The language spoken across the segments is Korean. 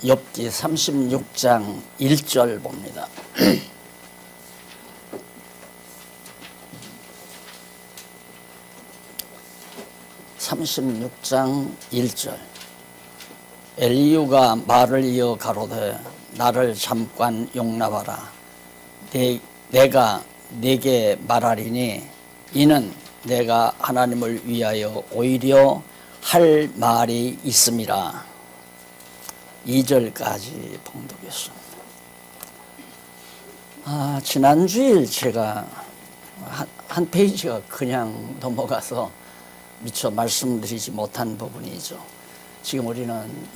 욥기 36장 1절 봅니다. 36장 1절. 엘리후가 말을 이어 가로되 나를 잠깐 용납하라. 내가 네게 말하리니 이는 내가 하나님을 위하여 오히려 할 말이 있음이라. 2절까지 봉독했습니다. 지난주일 제가 한 페이지가 그냥 넘어가서 미처 말씀드리지 못한 부분이죠. 지금 우리는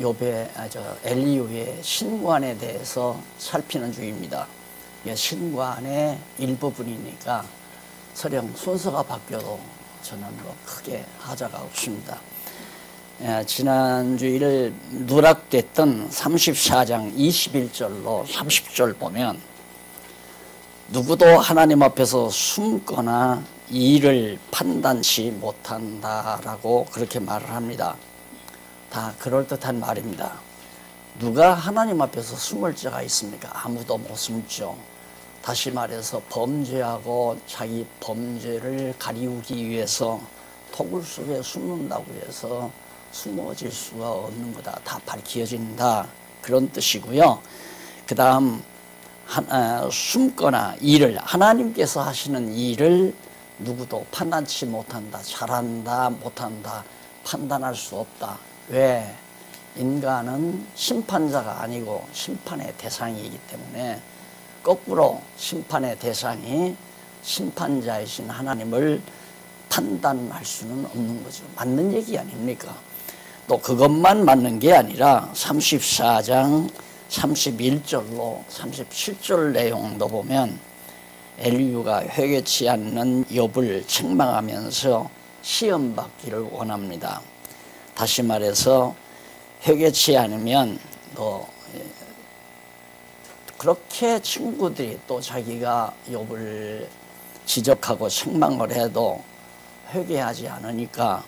엘리후의 신관에 대해서 살피는 중입니다. 신관의 일부분이니까 설령 순서가 바뀌어도 저는 크게 하자가 없습니다. 지난주일 누락됐던 34장 21절로 30절 보면 누구도 하나님 앞에서 숨거나 일을 판단치 못한다라고 그렇게 말을 합니다. 다 그럴듯한 말입니다. 누가 하나님 앞에서 숨을 자가 있습니까? 아무도 못 숨죠. 다시 말해서 범죄하고 자기 범죄를 가리우기 위해서 토굴 속에 숨는다고 해서 숨어질 수가 없는 거다. 다 밝혀진다. 그런 뜻이고요. 그 다음 숨거나 일을 하나님께서 하시는 일을 누구도 판단치 못한다. 잘한다 못한다 판단할 수 없다. 왜? 인간은 심판자가 아니고 심판의 대상이기 때문에 거꾸로 심판의 대상이 심판자이신 하나님을 판단할 수는 없는 거죠. 맞는 얘기 아닙니까? 또 그것만 맞는 게 아니라 34장 31절로 37절 내용도 보면 엘리후가 회개치 않는 욥을 책망하면서 시험받기를 원합니다. 다시 말해서 회개치 않으면 그렇게 친구들이 또 자기가 욥을 지적하고 책망을 해도 회개하지 않으니까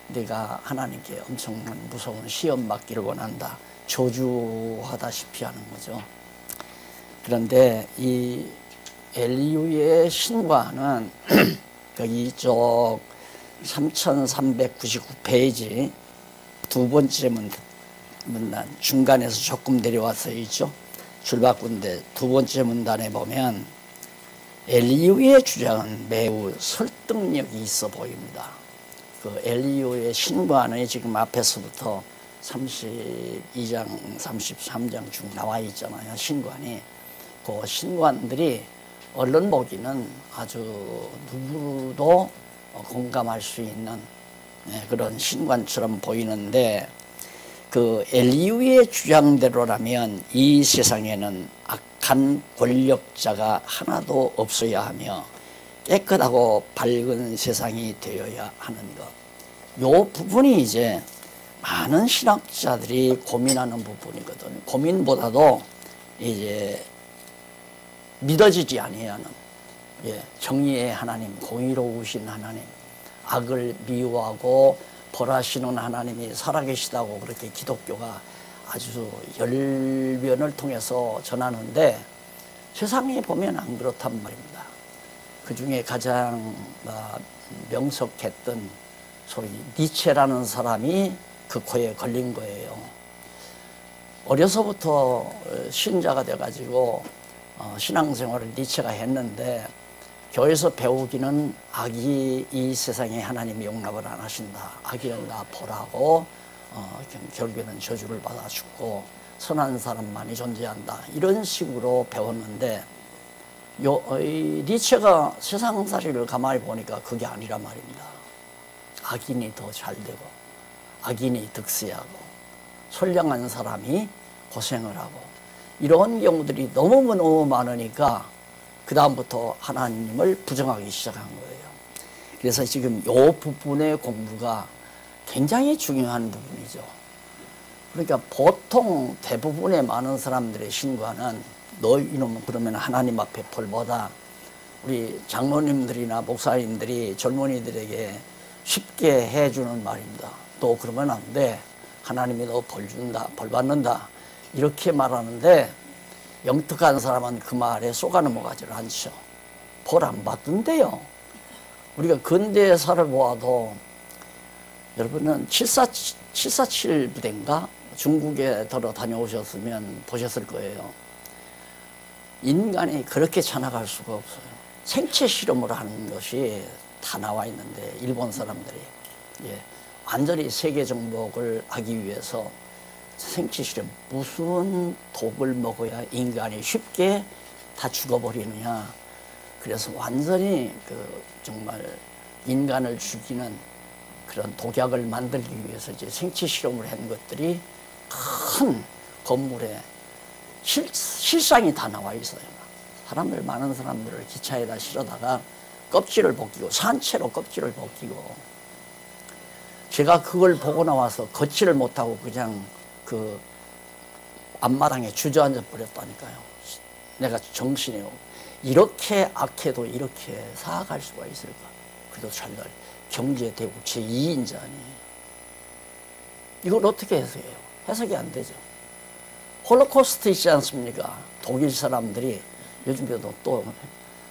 네가 하나님께 엄청난 무서운 시험 받기를 원한다. 저주하다시피 하는 거죠. 그런데 이 엘리후의 신과는 여기 이쪽 3399페이지 두 번째 문단 중간에서 조금 내려와서 있죠. 줄바꾼데 두 번째 문단에 보면 엘리후의 주장은 매우 설득력이 있어 보입니다. 그 엘리후의 신관이 지금 앞에서부터 32장, 33장 쭉 나와 있잖아요. 신관이. 그 신관들이 얼른 보기는 아주 누구도 공감할 수 있는 그런 신관처럼 보이는데 그 엘리후의 주장대로라면 이 세상에는 악한 권력자가 하나도 없어야 하며 깨끗하고 밝은 세상이 되어야 하는 것. 이 부분이 이제 많은 신학자들이 고민하는 부분이거든요. 고민보다도 이제 믿어지지 아니하는 정의의 하나님, 공의로우신 하나님, 악을 미워하고 벌하시는 하나님이 살아계시다고 그렇게 기독교가 아주 열변을 통해서 전하는데 세상에 보면 안 그렇단 말입니다. 그 중에 가장 명석했던 소위 니체라는 사람이 그 코에 걸린 거예요. 어려서부터 신자가 돼가지고 신앙생활을 니체가 했는데 교회에서 배우기는 악이 이 세상에 하나님이 용납을 안 하신다. 악이는 다 벌하고 결국에는 저주를 받아 죽고 선한 사람만이 존재한다. 이런 식으로 배웠는데 니체가 세상살이를 가만히 보니까 그게 아니란 말입니다. 악인이 더 잘되고 악인이 득세하고 선량한 사람이 고생을 하고 이런 경우들이 너무 많으니까 그 다음부터 하나님을 부정하기 시작한 거예요. 그래서 지금 이 부분의 공부가 굉장히 중요한 부분이죠. 그러니까 보통 대부분의 많은 사람들의 신과는 너 이놈은 그러면 하나님 앞에 벌보다 우리 장로님들이나 목사님들이 젊은이들에게 쉽게 해주는 말입니다. 너 그러면 안 돼. 하나님이 너 벌 준다, 벌 받는다. 이렇게 말하는데 영특한 사람은 그 말에 쏘가 넘어가지를 않죠. 벌 안 받던데요. 우리가 근대에 살아보아도 여러분은 747 부대인가 중국에 들어 다녀오셨으면 보셨을 거예요. 인간이 그렇게 자나갈 수가 없어요. 생체 실험을 하는 것이 다 나와 있는데 일본 사람들이 완전히 세계 정복을 하기 위해서 생체 실험, 무슨 독을 먹어야 인간이 쉽게 다 죽어버리느냐. 그래서 완전히 정말 인간을 죽이는 그런 독약을 만들기 위해서 이제 생체 실험을 한 것들이 큰 건물에 실상이 다 나와 있어요. 많은 사람들을 기차에다 실어다가 껍질을 벗기고 산채로 껍질을 벗기고, 제가 그걸 보고 나와서 걷지를 못하고 그냥 그 앞마당에 주저앉아 버렸다니까요. 내가 정신이 이렇게 악해도 이렇게 사악할 수가 있을까? 그래도 잘날 경제 대국 제2인자니 이걸 어떻게 해석해요? 해석이 안 되죠. 홀로코스트 있지 않습니까? 독일 사람들이 요즘에도 또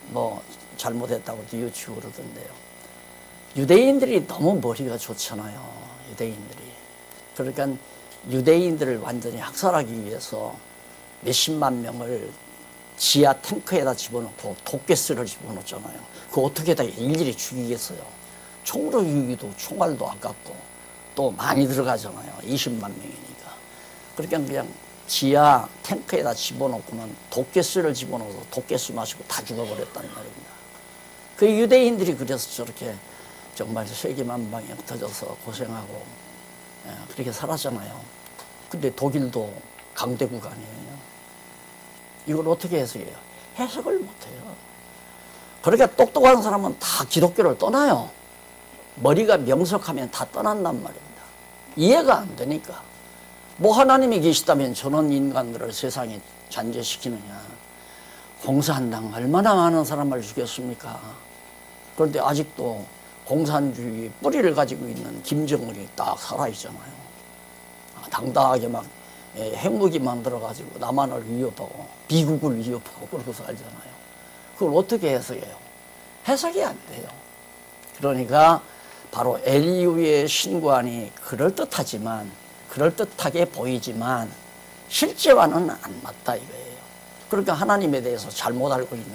뭐 잘못했다고 뉘우치고 그러던데요. 유대인들이 너무 머리가 좋잖아요. 유대인들이. 그러니까 유대인들을 완전히 학살하기 위해서 몇십만 명을 지하 탱크에다 집어넣고 독가스를 집어넣잖아요. 그거 어떻게 다 일일이 죽이겠어요. 총으로 죽이기도 총알도 아깝고 또 많이 들어가잖아요. 20만 명이니까. 그러니까 그냥 지하 탱크에다 집어넣고는 독가스를 집어넣어서 독가스 마시고 다 죽어버렸단 말입니다. 그 유대인들이 그래서 저렇게 정말 세계만방에 흩어져서 고생하고 그렇게 살았잖아요. 근데 독일도 강대국 아니에요. 이걸 어떻게 해석해요? 해석을 못해요. 그러니까 똑똑한 사람은 다 기독교를 떠나요. 머리가 명석하면 다 떠난단 말입니다. 이해가 안 되니까. 뭐 하나님이 계시다면 저런 인간들을 세상에 잔재시키느냐. 공산당 얼마나 많은 사람을 죽였습니까? 그런데 아직도 공산주의 뿌리를 가지고 있는 김정은이 딱 살아있잖아요. 당당하게 막 핵무기 만들어가지고 남한을 위협하고 미국을 위협하고 그러고 살잖아요. 그걸 어떻게 해석해요? 해석이 안 돼요. 그러니까 바로 엘리후의 신관이 그럴듯하게 보이지만 실제와는 안 맞다 이거예요. 그러니까 하나님에 대해서 잘못 알고 있는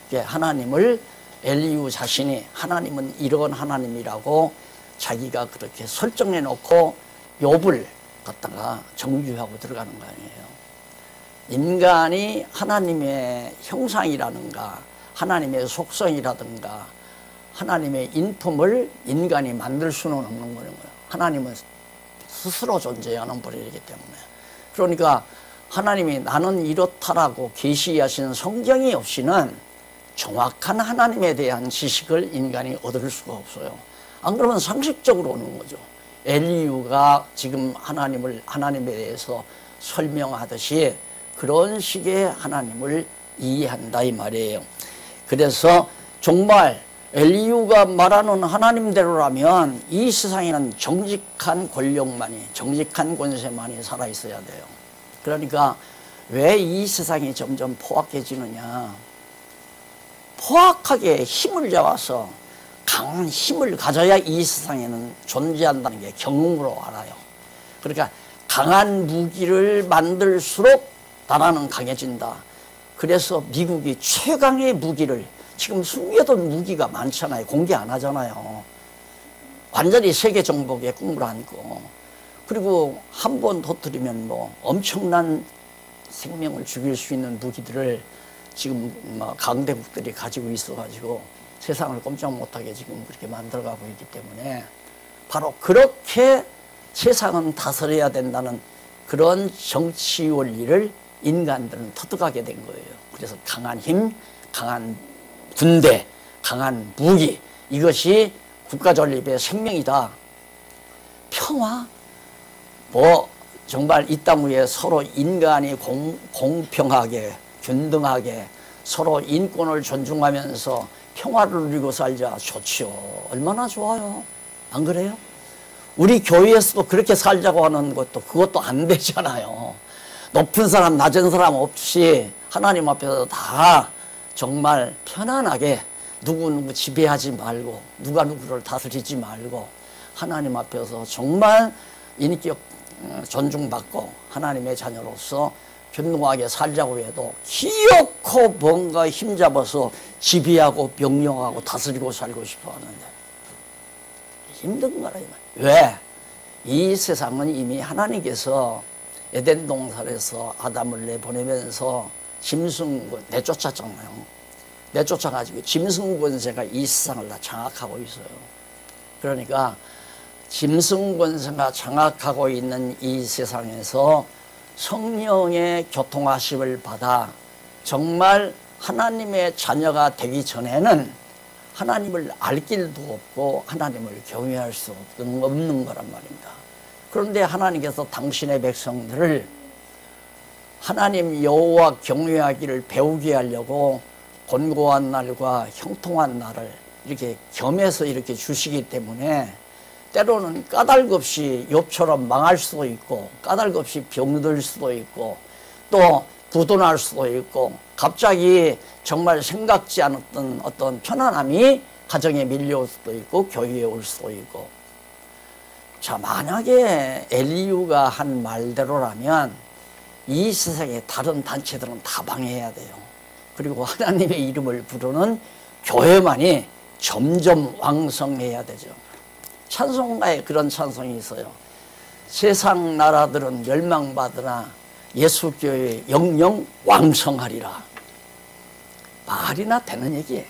거죠. 하나님을 엘리후 자신이 하나님은 이런 하나님이라고 자기가 그렇게 설정해 놓고 욥을 갖다가 정죄하고 들어가는 거 아니에요. 인간이 하나님의 형상이라든가 하나님의 속성이라든가 하나님의 인품을 인간이 만들 수는 없는 거예요. 하나님은 스스로 존재하는 분이기 때문에. 그러니까 하나님이 나는 이렇다라고 계시하신 성경이 없이는 정확한 하나님에 대한 지식을 인간이 얻을 수가 없어요. 안 그러면 상식적으로 오는 거죠. 엘리후가 지금 하나님에 대해서 설명하듯이 그런 식의 하나님을 이해한다 이 말이에요. 그래서 정말 엘리후가 말하는 하나님대로라면 이 세상에는 정직한 권력만이, 정직한 권세만이 살아있어야 돼요. 그러니까 왜 이 세상이 점점 포악해지느냐. 포악하게 힘을 잡아서 강한 힘을 가져야 이 세상에는 존재한다는 게 경험으로 알아요. 그러니까 강한 무기를 만들수록 나라는 강해진다. 그래서 미국이 최강의 무기를, 지금 숨겨둔 무기가 많잖아요. 공개 안 하잖아요. 완전히 세계 정복의 꿈을 안고, 그리고 한 번 터뜨리면 뭐 엄청난 생명을 죽일 수 있는 무기들을 지금 강대국들이 가지고 있어가지고 세상을 꼼짝 못하게 지금 그렇게 만들어가고 있기 때문에 바로 그렇게 세상은 다스려야 된다는 그런 정치 원리를 인간들은 터득하게 된 거예요. 그래서 강한 힘, 강한 군대, 강한 무기, 이것이 국가 전립의 생명이다. 평화? 뭐 정말 이 땅 위에 서로 인간이 공평하게 균등하게 서로 인권을 존중하면서 평화를 누리고 살자. 좋지요. 얼마나 좋아요. 안 그래요? 우리 교회에서도 그렇게 살자고 하는 것도 그것도 안 되잖아요. 높은 사람 낮은 사람 없이 하나님 앞에서 다 정말 편안하게 누구누구 지배하지 말고 누가 누구를 다스리지 말고 하나님 앞에서 정말 인격 존중받고 하나님의 자녀로서 균등하게 살자고 해도 기어코 뭔가 힘잡아서 지배하고 명령하고 다스리고 살고 싶어 하는데 힘든 거라. 왜? 이 세상은 이미 하나님께서 에덴 동산에서 아담을 내보내면서 짐승권 내쫓았잖아요. 내쫓아가지고 짐승 권세가 이 세상을 다 장악하고 있어요. 그러니까 짐승 권세가 장악하고 있는 이 세상에서 성령의 교통하심을 받아 정말 하나님의 자녀가 되기 전에는 하나님을 알 길도 없고 하나님을 경외할 수 없는 거란 말입니다. 그런데 하나님께서 당신의 백성들을 하나님 여호와 경외하기를 배우게 하려고 곤고한 날과 형통한 날을 이렇게 겸해서 이렇게 주시기 때문에 때로는 까닭없이 욥처럼 망할 수도 있고 까닭없이 병들 수도 있고 또 부도날 수도 있고 갑자기 정말 생각지 않았던 어떤 편안함이 가정에 밀려올 수도 있고 교회에 올 수도 있고. 자, 만약에 엘리후가 한 말대로라면 이 세상의 다른 단체들은 다 방해해야 돼요. 그리고 하나님의 이름을 부르는 교회만이 점점 왕성해야 되죠. 찬송가에 그런 찬송이 있어요. 세상 나라들은 멸망받으나 예수교회 영영 왕성하리라. 말이나 되는 얘기예요.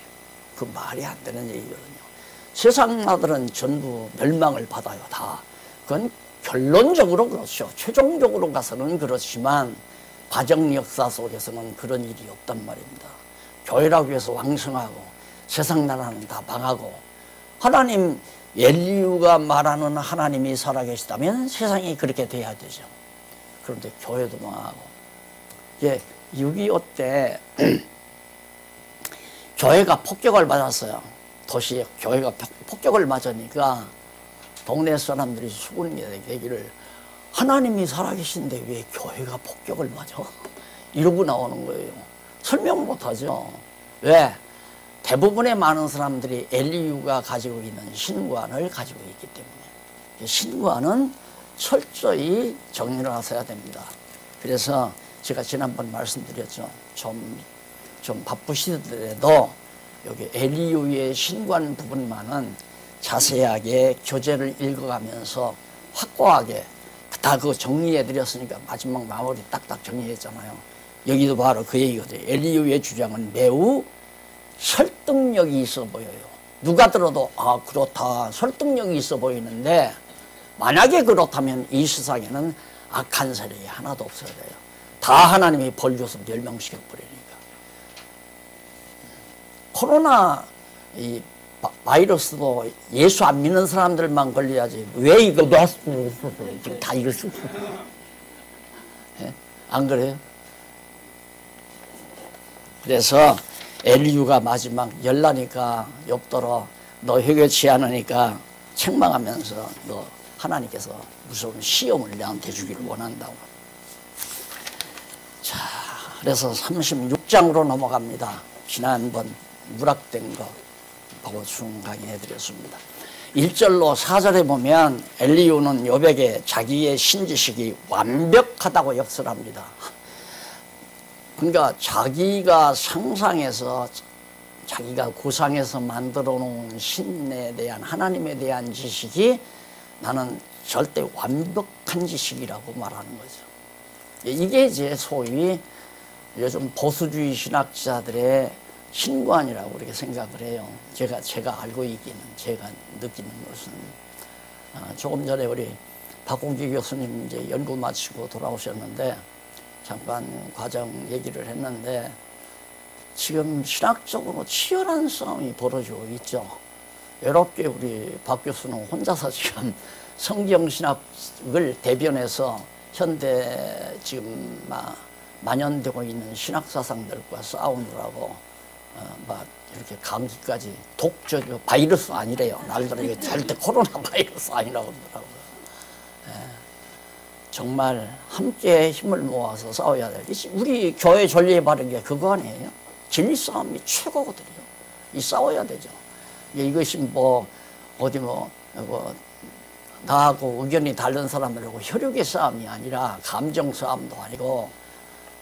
그 말이 안 되는 얘기거든요. 세상 나라들은 전부 멸망을 받아요. 다. 그건 결론적으로 그렇죠. 최종적으로 가서는 그렇지만 과정 역사 속에서는 그런 일이 없단 말입니다. 교회라고 해서 왕성하고 세상 나라는 다 망하고 하나님 엘리후가 말하는 하나님이 살아계시다면 세상이 그렇게 돼야 되죠. 그런데 교회도 망하고. 이제 6.25 때 교회가 폭격을 맞았어요. 도시에 교회가 폭격을 맞으니까 동네 사람들이 수군이 되기를 하나님이 살아계신데 왜 교회가 폭격을 맞아? 이러고 나오는 거예요. 설명 못하죠. 왜? 대부분의 많은 사람들이 엘리후가 가지고 있는 신관을 가지고 있기 때문에 신관은 철저히 정리를 하셔야 됩니다. 그래서 제가 지난번 말씀드렸죠. 좀 바쁘시더라도 여기 엘리후의 신관 부분만은 자세하게 교재를 읽어가면서 확고하게 다 그거 정리해 드렸으니까 마지막 마무리 딱딱 정리했잖아요. 여기도 바로 그 얘기거든요. 엘리후의 주장은 매우 설득력이 있어 보여요. 누가 들어도 아 그렇다 설득력이 있어 보이는데 만약에 그렇다면 이 세상에는 악한 세력이 하나도 없어야 돼요. 다 하나님이 벌 줘서 멸망시켜 버리니까. 코로나 이 바이러스도 예수 안 믿는 사람들만 걸려야지 왜 이거 지금 다 이걸 쓰고 예? 안 그래요? 그래서 엘리후가 마지막 열나니까 욥더러 너 회개치 않으니까 책망하면서 너 하나님께서 무서운 시험을 내한테 주기를 원한다고. 자, 그래서 36장으로 넘어갑니다. 지난번 누락된 거 보고 강의해 드렸습니다. 1절로 4절에 보면 엘리후는 욥에게 자기의 신지식이 완벽하다고 역설합니다. 그러니까 자기가 상상해서 자기가 구상해서 만들어 놓은 신에 대한 하나님에 대한 지식이 나는 절대 완벽한 지식이라고 말하는 거죠. 이게 이제 소위 요즘 보수주의 신학자들의 신관이라고 그렇게 생각을 해요. 제가 알고 있기는, 제가 느끼는 것은 조금 전에 우리 박공기 교수님 이제 연구 마치고 돌아오셨는데 잠깐 과정 얘기를 했는데 지금 신학적으로 치열한 싸움이 벌어지고 있죠. 외롭게 우리 박 교수는 혼자서 지금 성경신학을 대변해서 현대 지금 만연되고 있는 신학사상들과 싸우느라고 막 이렇게 감기까지 바이러스 아니래요. 날들은 이게 절대 코로나 바이러스 아니라고 그러더라고요. 정말 함께 힘을 모아서 싸워야 돼. 우리 교회 전례에 바른 게 그거 아니에요? 진리 싸움이 최고거든요. 이 싸워야 되죠. 이것이 뭐 어디 나하고 의견이 다른 사람들하고 혈육의 싸움이 아니라 감정 싸움도 아니고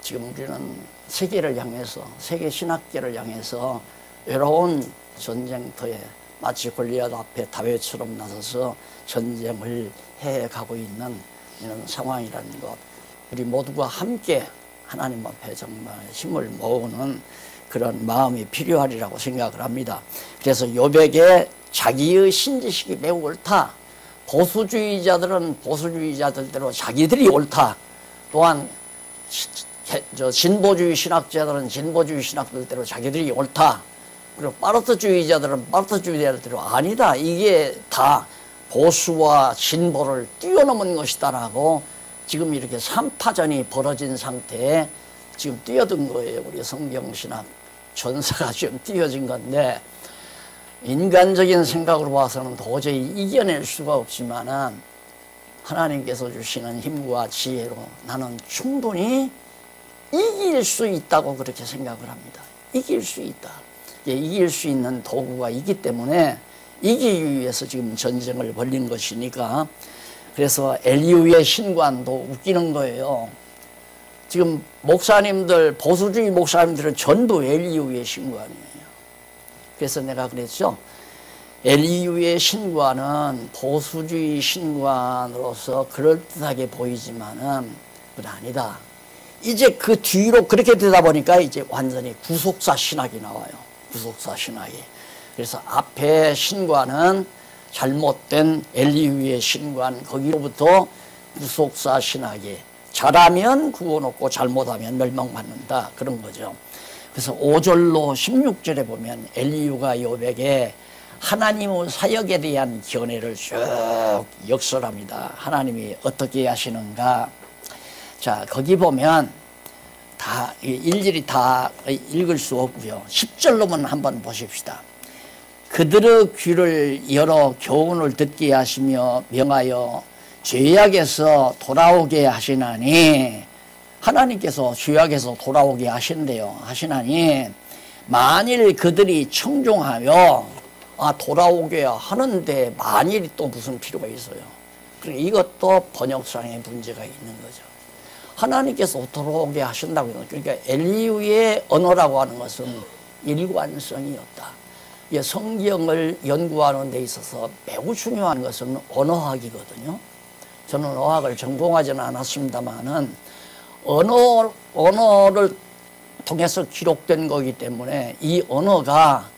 지금 우리는 세계를 향해서 세계 신학계를 향해서 외로운 전쟁터에 마치 골리앗 앞에 다윗처럼 나서서 전쟁을 해가고 있는 이런 상황이라는 것, 우리 모두가 함께 하나님 앞에 정말 힘을 모으는 그런 마음이 필요하리라고 생각을 합니다. 그래서 욥에게 자기의 신지식이 매우 옳다. 보수주의자들은 보수주의자들대로 자기들이 옳다. 또한 진보주의 신학자들은 진보주의 신학들대로 자기들이 옳다. 그리고 파르트주의자들은 파르트주의자들대로 아니다. 이게 다 보수와 진보를 뛰어넘은 것이다라고 지금 이렇게 3파전이 벌어진 상태에 지금 뛰어든 거예요. 우리 성경신학 전사가 지금 뛰어진 건데, 인간적인 생각으로 봐서는 도저히 이겨낼 수가 없지만은 하나님께서 주시는 힘과 지혜로 나는 충분히 이길 수 있다고 그렇게 생각을 합니다. 이길 수 있다. 이길 수 있는 도구가 있기 때문에 이기기 위해서 지금 전쟁을 벌린 것이니까. 그래서 엘리후의 신관도 웃기는 거예요. 지금 목사님들, 보수주의 목사님들은 전부 엘리후의 신관이에요. 그래서 내가 그랬죠. 엘리후의 신관은 보수주의 신관으로서 그럴듯하게 보이지만은 그건 아니다. 이제 그 뒤로 그렇게 되다 보니까 이제 완전히 구속사 신학이 나와요. 구속사 신학이. 그래서 앞에 신관은 잘못된 엘리후의 신관, 거기로부터 구속사 신학이 잘하면 구원 얻고 잘못하면 멸망받는다, 그런 거죠. 그래서 5절로 16절에 보면 엘리후가 욥에게 하나님의 사역에 대한 견해를 쭉 역설합니다. 하나님이 어떻게 하시는가. 자, 거기 보면 다 일일이 다 읽을 수 없고요. 10절로만 한번 보십시다. 그들의 귀를 열어 교훈을 듣게 하시며 명하여 죄악에서 돌아오게 하시나니, 하나님께서 죄악에서 돌아오게 하시나니 만일 그들이 청종하며, 돌아오게 하는데 만일이 또 무슨 필요가 있어요. 그러니까 이것도 번역상의 문제가 있는 거죠. 하나님께서 돌아오게 하신다고. 그러니까 엘리후의 언어라고 하는 것은 일관성이 없다. 성경을 연구하는 데 있어서 매우 중요한 것은 언어학이거든요. 저는 어학을 전공하지는 않았습니다만은 언어를 통해서 기록된 거기 때문에 이 언어가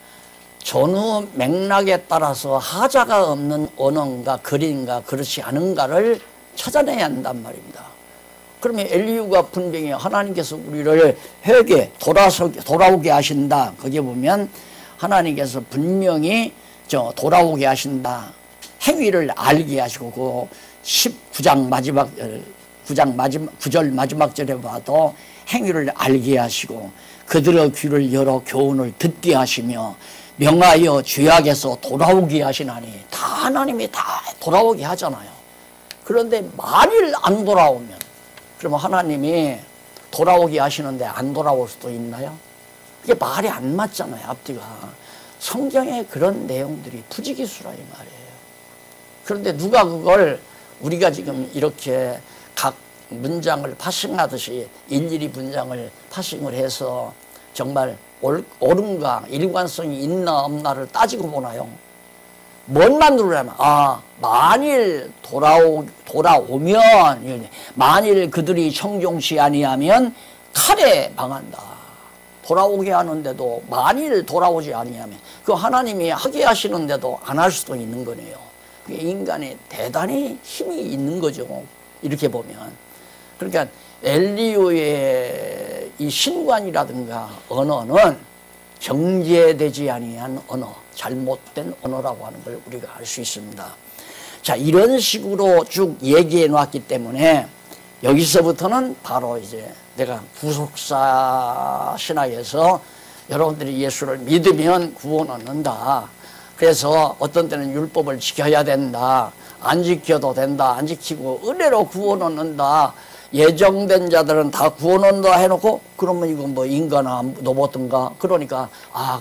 전후 맥락에 따라서 하자가 없는 언어인가 글인가 그렇지 않은가를 찾아내야 한단 말입니다. 그러면 엘리후가 분명히 하나님께서 우리를 회개, 돌아오게 하신다. 거기에 보면 하나님께서 분명히 돌아오게 하신다. 행위를 알게 하시고, 그 19장 마지막 9절 마지막 절에 봐도 행위를 알게 하시고 그들의 귀를 열어 교훈을 듣게 하시며 명하여 죄악에서 돌아오게 하시나니. 다 하나님이 다 돌아오게 하잖아요. 그런데 만일 안 돌아오면, 그러면 하나님이 돌아오게 하시는데 안 돌아올 수도 있나요? 그게 말이 안 맞잖아요, 앞뒤가. 성경에 그런 내용들이 부지기수라 이 말이에요. 그런데 누가 그걸 우리가 지금 이렇게 각 문장을 파싱하듯이 일일이 문장을 파싱을 해서 정말 옳은가, 일관성이 있나 없나를 따지고 보나요? 뭔만 누르려면, 만일 돌아오면, 만일 그들이 청종치 아니하면 칼에 망한다. 돌아오게 하는데도 만일 돌아오지 아니하면, 그 하나님이 하게 하시는데도 안 할 수도 있는 거네요. 인간이 대단히 힘이 있는 거죠, 이렇게 보면. 그러니까 엘리후의 이 신관이라든가 언어는 정제되지 아니한 언어, 잘못된 언어라고 하는 걸 우리가 알 수 있습니다. 자, 이런 식으로 쭉 얘기해 놨기 때문에 여기서부터는 바로 이제 내가 구속사 신학에서 여러분들이 예수를 믿으면 구원 얻는다. 그래서 어떤 때는 율법을 지켜야 된다. 안 지켜도 된다. 안 지키고 은혜로 구원 얻는다. 예정된 자들은 다 구원 얻는다 해놓고 그러면 이건 뭐 인간아 로봇인가? 그러니까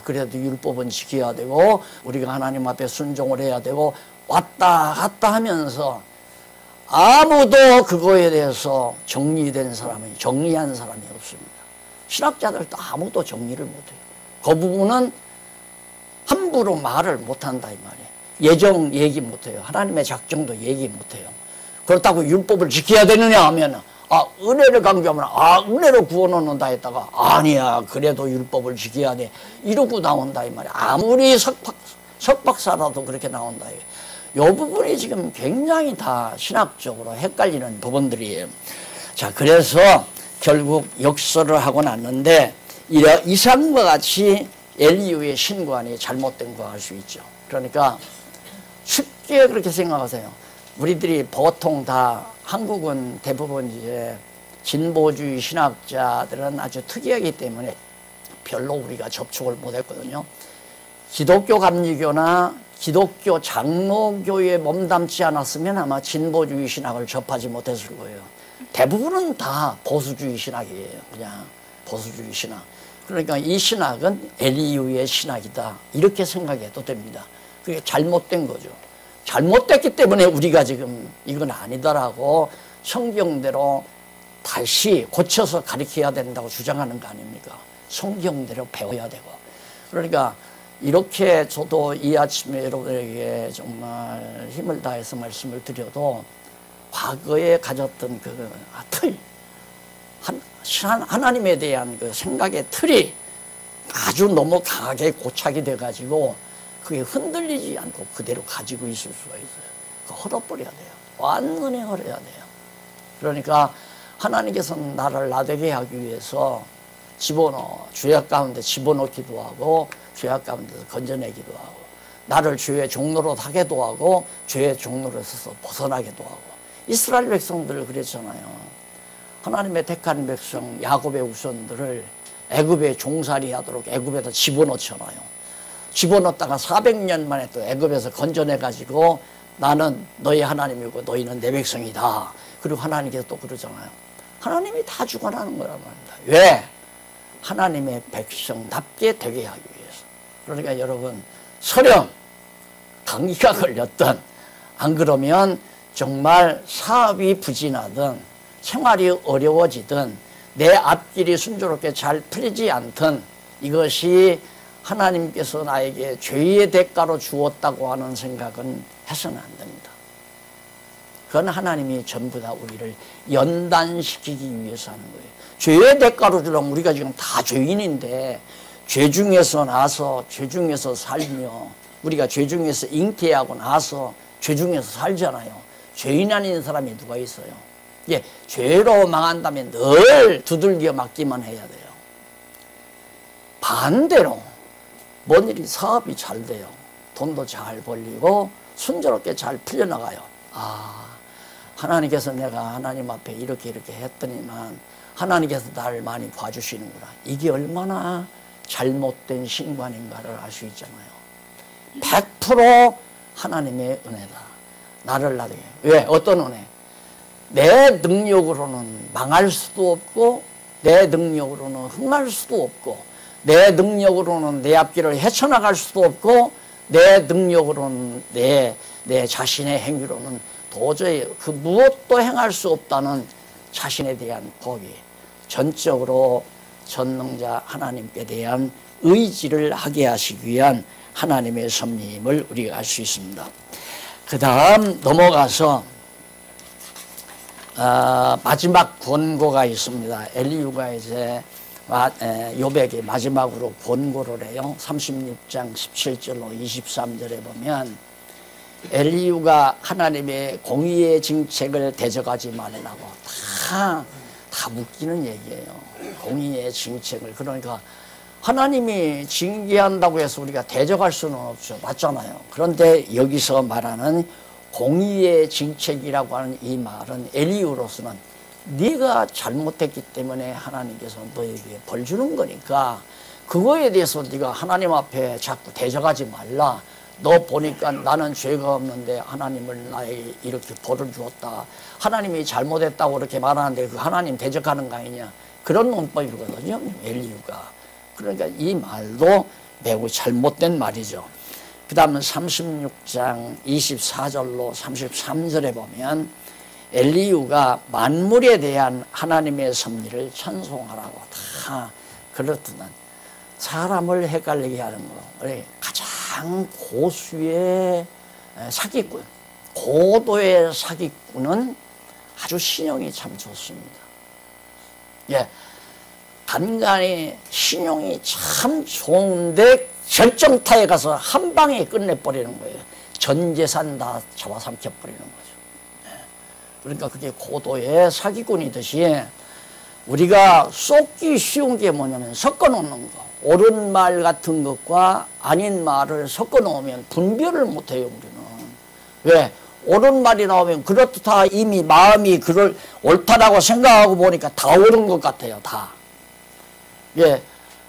그래도 율법은 지켜야 되고 우리가 하나님 앞에 순종을 해야 되고 왔다 갔다 하면서 아무도 그거에 대해서 정리한 사람이 없습니다. 신학자들도 아무도 정리를 못해요. 그 부분은 함부로 말을 못한다 이 말이에요. 예정 얘기 못해요. 하나님의 작정도 얘기 못해요. 그렇다고 율법을 지켜야 되느냐 하면 은혜를 강조하면 은혜로 구원 얻는다 했다가 아니야 그래도 율법을 지켜야 돼 이러고 나온다 이 말이에요. 아무리 석박사라도 그렇게 나온다. 이 부분이 지금 굉장히 다 신학적으로 헷갈리는 부분들이에요. 자, 그래서 결국 역설을 하고 났는데 이상과 같이 엘리후의 신관이 잘못된 거 알 수 있죠. 그러니까 쉽게 그렇게 생각하세요. 우리들이 보통 다 한국은 대부분 이제 진보주의 신학자들은 아주 특이하기 때문에 별로 우리가 접촉을 못했거든요. 기독교 감리교나 기독교 장로교에 몸담지 않았으면 아마 진보주의 신학을 접하지 못했을 거예요. 대부분은 다 보수주의 신학이에요. 그냥 보수주의 신학. 그러니까 이 신학은 엘리후의 신학이다. 이렇게 생각해도 됩니다. 그게 잘못된 거죠. 잘못됐기 때문에 우리가 지금 이건 아니다라고 성경대로 다시 고쳐서 가르쳐야 된다고 주장하는 거 아닙니까? 성경대로 배워야 되고. 그러니까 이렇게 저도 이 아침에 여러분에게 정말 힘을 다해서 말씀을 드려도 과거에 가졌던 그 틀, 하나님에 대한 그 생각의 틀이 아주 너무 강하게 고착이 돼가지고 그게 흔들리지 않고 그대로 가지고 있을 수가 있어요. 그거 헐어버려야 돼요. 완전히 헐어야 돼요. 그러니까 하나님께서는 나를 나되게 하기 위해서 죄악 가운데 집어넣기도 하고 죄악 가운데서 건져내기도 하고 나를 죄의 종로로 하게도 하고 죄의 종로로서 벗어나게도 하고 이스라엘 백성들을 그랬잖아요. 하나님의 택한 백성 야곱의 후손들을 애굽에 종살이 하도록 애굽에다 집어넣잖아요. 집어넣었다가 400년 만에 또 애굽에서 건져내가지고 나는 너희 하나님이고 너희는 내 백성이다. 그리고 하나님께서 또 그러잖아요. 하나님이 다 주관하는 거란 말입니다. 왜? 하나님의 백성답게 되게 하기 위해서. 그러니까 여러분 설령 감기가 걸렸든 안 그러면 정말 사업이 부진하든 생활이 어려워지든 내 앞길이 순조롭게 잘 풀리지 않든 이것이 하나님께서 나에게 죄의 대가로 주었다고 하는 생각은 해서는 안 됩니다. 그건 하나님이 전부 다 우리를 연단시키기 위해서 하는 거예요. 죄의 대가로 주려면 우리가 지금 다 죄인인데 죄 중에서 나서 죄 중에서 살며 우리가 죄 중에서 잉태하고 나서 죄 중에서 살잖아요. 죄인 아닌 사람이 누가 있어요? 예, 죄로 망한다면 늘 두들겨 맞기만 해야 돼요. 반대로 뭔 일이 사업이 잘 돼요. 돈도 잘 벌리고 순조롭게 잘 풀려나가요. 하나님께서 내가 하나님 앞에 이렇게 했더니만 하나님께서 나를 많이 봐주시는구나. 이게 얼마나 잘못된 신관인가를 알 수 있잖아요. 100% 하나님의 은혜다. 나를 나되게. 왜? 어떤 은혜? 내 능력으로는 망할 수도 없고 내 능력으로는 흥할 수도 없고 내 능력으로는 내 앞길을 헤쳐나갈 수도 없고 내 능력으로는 내 자신의 행위로는 도저히 그 무엇도 행할 수 없다는 자신에 대한 포기, 전적으로 전능자 하나님께 대한 의지를 하게 하시기 위한 하나님의 섭리임을 우리가 알 수 있습니다. 그 다음 넘어가서 마지막 권고가 있습니다. 엘리후가 이제 욥에게 마지막으로 권고를 해요. 36장 17절로 23절에 보면 엘리후가 하나님의 공의의 징책을 대적하지 말라고 다 묶이는 얘기예요. 공의의 징책을. 그러니까 하나님이 징계한다고 해서 우리가 대적할 수는 없죠. 맞잖아요. 그런데 여기서 말하는 공의의 징책이라고 하는 이 말은 엘리후로서는 네가 잘못했기 때문에 하나님께서 너에게 벌 주는 거니까 그거에 대해서 네가 하나님 앞에 자꾸 대적하지 말라. 너 보니까 나는 죄가 없는데 하나님을 나에게 이렇게 벌을 주었다. 하나님이 잘못했다고 그렇게 말하는데 그 하나님 대적하는 거 아니냐. 그런 논법이거든요, 엘리후가. 그러니까 이 말도 매우 잘못된 말이죠. 그 다음은 36장 24절로 33절에 보면 엘리후가 만물에 대한 하나님의 섭리를 찬송하라고 다 그렇듯한 사람을 헷갈리게 하는 거. 가장 고수의 사기꾼, 고도의 사기꾼은 아주 신용이 참 좋습니다. 예, 간간히 신용이 참 좋은데 결정타에 가서 한 방에 끝내버리는 거예요. 전 재산 다 잡아삼켜버리는 거죠. 예, 그러니까 그게 고도의 사기꾼이듯이 우리가 쏟기 쉬운 게 뭐냐면 섞어놓는 거. 옳은 말 같은 것과 아닌 말을 섞어놓으면 분별을 못해요, 우리는. 왜? 옳은 말이 나오면 그렇다 이미 마음이 그걸 옳다라고 생각하고 보니까 다 옳은 것 같아요, 다. 예,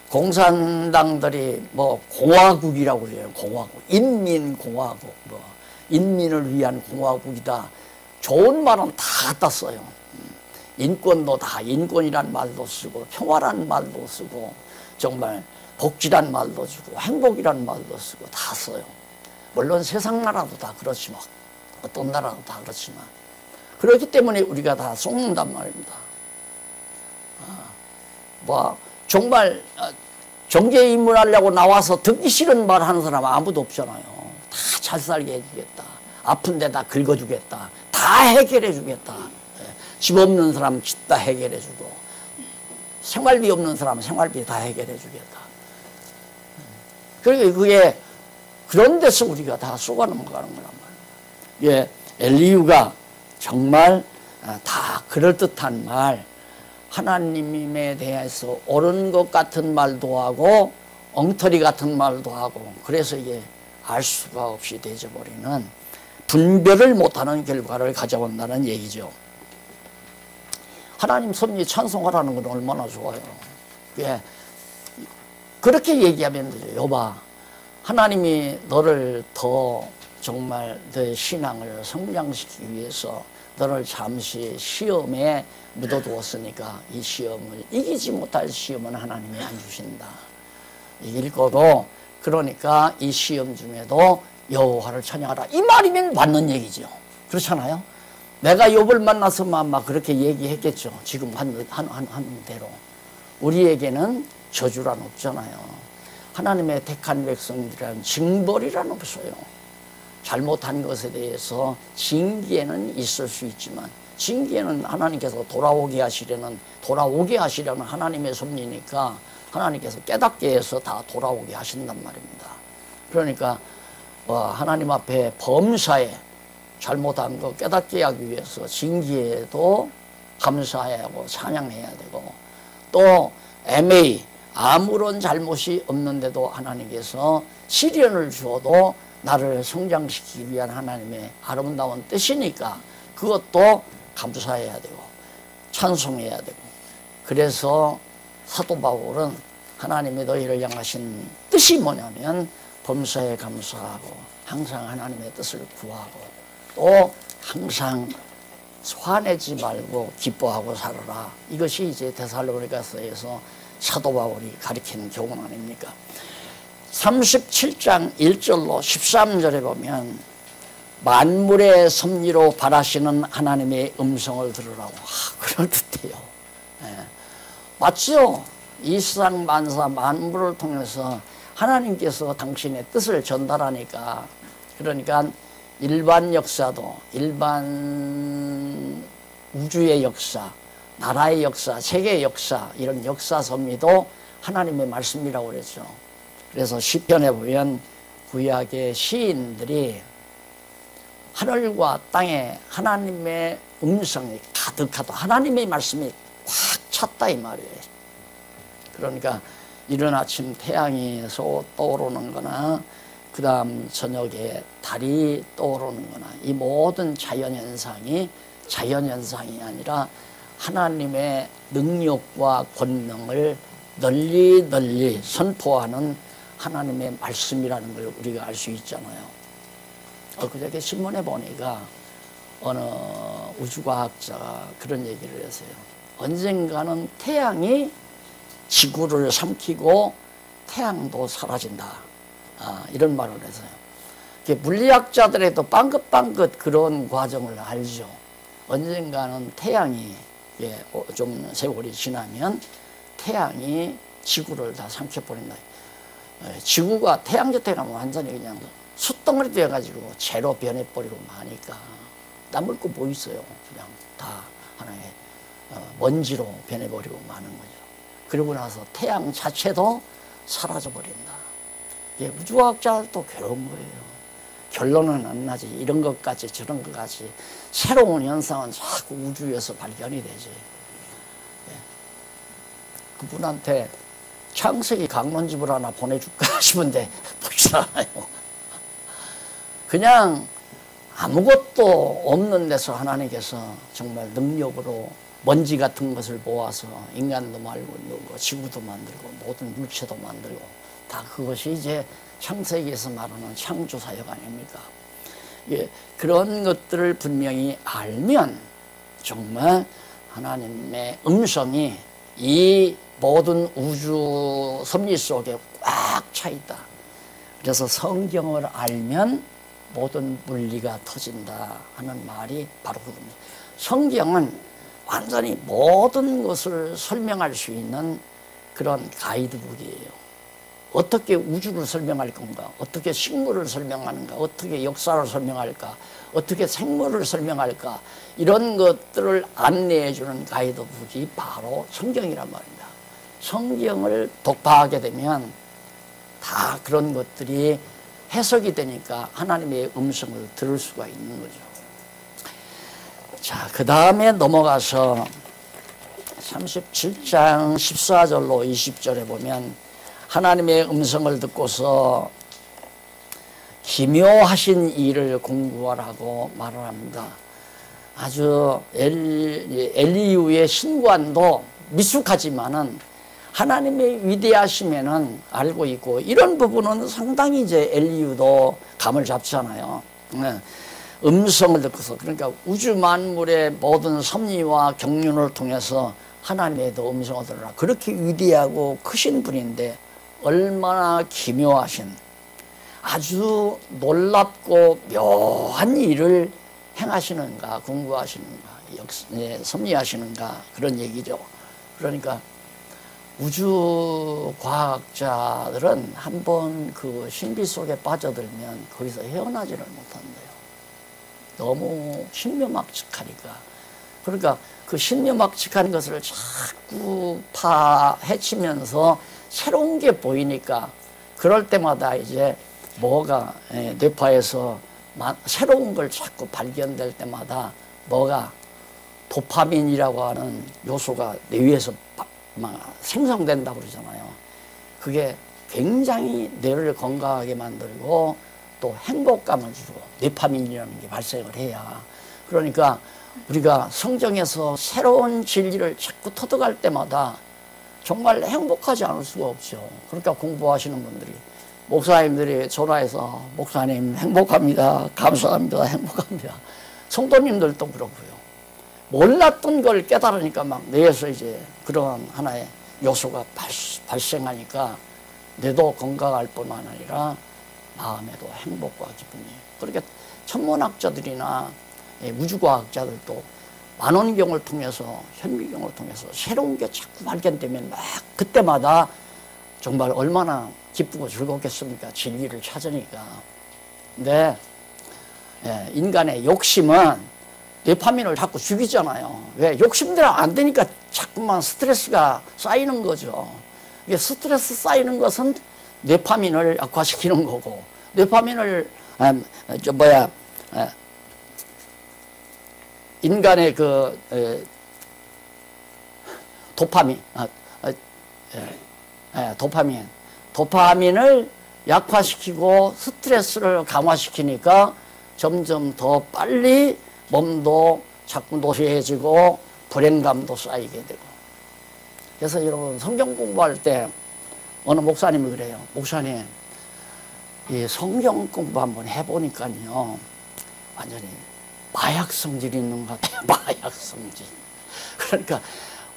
공산당들이 뭐 공화국이라고 그래요, 공화국. 인민공화국, 뭐 인민을 위한 공화국이다. 좋은 말은 다 갖다 써요. 인권도 다 인권이란 말도 쓰고 평화란 말도 쓰고 정말 복지란 말도 주고 행복이란 말도 쓰고 다 써요. 물론 세상 나라도 다 그렇지만 어떤 나라도 다 그렇지만 그렇기 때문에 우리가 다 속는단 말입니다. 뭐 정말 정계 입문하려고 나와서 듣기 싫은 말 하는 사람 아무도 없잖아요. 다 잘 살게 해주겠다. 아픈 데다 긁어주겠다. 다 해결해 주겠다. 집 없는 사람 집 다 해결해 주고 생활비 없는 사람은 생활비 다 해결해 주겠다. 그러니까 그게 그런 데서 우리가 다 쏘가 넘어가는 거란 말이에요. 예, 엘리후가 정말 다 그럴듯한 말, 하나님에 대해서 옳은 것 같은 말도 하고 엉터리 같은 말도 하고 그래서 이게 알 수가 없이 되어버리는 분별을 못하는 결과를 가져온다는 얘기죠. 하나님 섭리 찬송하라는 건 얼마나 좋아요. 예, 그렇게 얘기하면 되죠. 여봐, 하나님이 너를 더 정말 너의 신앙을 성장시키기 위해서 너를 잠시 시험에 묻어두었으니까 이 시험을 이기지 못할 시험은 하나님이 안 주신다. 이길 거고 그러니까 이 시험 중에도 여호와를 찬양하라. 이 말이면 맞는 얘기죠. 그렇잖아요. 내가 욥을 만나서만 아마 그렇게 얘기했겠죠. 지금 한 대로. 우리에게는 저주란 없잖아요. 하나님의 택한 백성들이란 징벌이란 없어요. 잘못한 것에 대해서 징계는 있을 수 있지만 징계는 하나님께서 돌아오게 하시려는 하나님의 섭리니까 하나님께서 깨닫게 해서 다 돌아오게 하신단 말입니다. 그러니까 하나님 앞에 범사에 잘못한 거 깨닫게 하기 위해서 징계에도 감사해야 하고 찬양해야 되고 또 애매히 아무런 잘못이 없는데도 하나님께서 시련을 주어도 나를 성장시키기 위한 하나님의 아름다운 뜻이니까 그것도 감사해야 되고 찬송해야 되고 그래서 사도 바울은 하나님의 너희를 향하신 뜻이 뭐냐면 범사에 감사하고 항상 하나님의 뜻을 구하고 또 항상 화내지 말고 기뻐하고 살아라. 이것이 이제 데살로니가서에서 사도 바울이 가르치는 교훈 아닙니까? 37장 1절로 13절에 보면 만물의 섭리로 바라시는 하나님의 음성을 들으라고. 그럴듯해요. 예. 맞죠? 이 세상 만사 만물을 통해서 하나님께서 당신의 뜻을 전달하니까 그러니까 일반 역사도 일반 우주의 역사, 나라의 역사, 세계의 역사 이런 역사 섭리도 하나님의 말씀이라고 그랬죠. 그래서 시편에 보면 구약의 시인들이 하늘과 땅에 하나님의 음성이 가득하다. 하나님의 말씀이 꽉 찼다 이 말이에요. 그러니까 이른 아침 태양이 떠오르는 거나 그 다음 저녁에 달이 떠오르는 거나 이 모든 자연현상이 자연현상이 아니라 하나님의 능력과 권능을 널리 널리 선포하는 하나님의 말씀이라는 걸 우리가 알 수 있잖아요. 그저께 신문에 보니까 어느 우주과학자가 그런 얘기를 했어요. 언젠가는 태양이 지구를 삼키고 태양도 사라진다. 이런 말을 했어요. 물리학자들에도 빵긋빵긋 그런 과정을 알죠. 언젠가는 태양이 좀 세월이 지나면 태양이 지구를 다 삼켜버린다. 지구가 태양 곁에 가면 완전히 그냥 숯덩어리 되어가지고 재로 변해버리고 마니까 남을 거 뭐 있어요. 그냥 다 하나의 먼지로 변해버리고 마는 거죠. 그러고 나서 태양 자체도 사라져버린다. 우주과학자도 괴로운 거예요. 결론은 안 나지. 이런 것까지 저런 것까지 새로운 현상은 자꾸 우주에서 발견이 되지. 그분한테 창세기 강론집을 하나 보내줄까 싶은데 보지 않아요. 그냥 아무것도 없는 데서 하나님께서 정말 능력으로 먼지 같은 것을 모아서 인간도 만들고 지구도 만들고 모든 물체도 만들고 다 그것이 이제 창세기에서 말하는 창조사역 아닙니까? 그런 것들을 분명히 알면 정말 하나님의 음성이 이 모든 우주 섭리 속에 꽉 차 있다. 그래서 성경을 알면 모든 물리가 터진다 하는 말이 바로 그겁니다. 성경은 완전히 모든 것을 설명할 수 있는 그런 가이드북이에요. 어떻게 우주를 설명할 건가? 어떻게 식물을 설명하는가? 어떻게 역사를 설명할까? 어떻게 생물을 설명할까? 이런 것들을 안내해 주는 가이드북이 바로 성경이란 말입니다. 성경을 독파하게 되면 다 그런 것들이 해석이 되니까 하나님의 음성을 들을 수가 있는 거죠. 자, 그 다음에 넘어가서 37장 14절로 20절에 보면 하나님의 음성을 듣고서 기묘하신 일을 공부하라고 말을 합니다. 아주 엘리후의 신관도 미숙하지만은 하나님의 위대하심에는 알고 있고, 이런 부분은 상당히 이제 엘리후도 감을 잡잖아요. 음성을 듣고서, 그러니까 우주 만물의 모든 섭리와 경륜을 통해서 하나님의 음성을 들으라. 그렇게 위대하고 크신 분인데 얼마나 기묘하신, 아주 놀랍고 묘한 일을 행하시는가, 공부하시는가, 섭리하시는가, 그런 얘기죠. 그러니까 우주 과학자들은 한번 그 신비 속에 빠져들면 거기서 헤어나지를 못한대요. 너무 신묘막측하니까. 그러니까 그 신묘막측한 것을 자꾸 헤치면서 새로운 게 보이니까 그럴 때마다 이제 뭐가 뇌파에서 새로운 걸 자꾸 발견될 때마다 뭐가 도파민이라고 하는 요소가 뇌에서 생성된다고 그러잖아요. 그게 굉장히 뇌를 건강하게 만들고 또 행복감을 주고 뇌파민이라는 게 발생을 해야. 그러니까 우리가 성경에서 새로운 진리를 자꾸 터득할 때마다 정말 행복하지 않을 수가 없죠. 그러니까 공부하시는 분들이, 목사님들이 전화해서 목사님 행복합니다, 감사합니다, 행복합니다. 성도님들도 그렇고요. 몰랐던 걸 깨달으니까 막 뇌에서 이제 그런 하나의 요소가 발생하니까 뇌도 건강할 뿐만 아니라 마음에도 행복과 기쁨이. 그렇게 천문학자들이나 우주과학자들도 만원경을 통해서, 현미경을 통해서 새로운 게 자꾸 발견되면 막 그때마다 정말 얼마나 기쁘고 즐겁겠습니까? 진리를 찾으니까. 근데 인간의 욕심은 도파민을 자꾸 죽이잖아요. 왜? 욕심대로 안 되니까 자꾸만 스트레스가 쌓이는 거죠. 이게 스트레스 쌓이는 것은 도파민을 약화시키는 거고, 도파민을 인간의 그 도파민을 약화시키고 스트레스를 강화시키니까 점점 더 빨리 몸도 자꾸 노쇠해지고 불행감도 쌓이게 되고. 그래서 여러분 성경 공부할 때 어느 목사님이 그래요. 목사님, 이 성경 공부 한번 해보니까요, 완전히 마약 성질이 있는 것 같아요. 마약 성질. 그러니까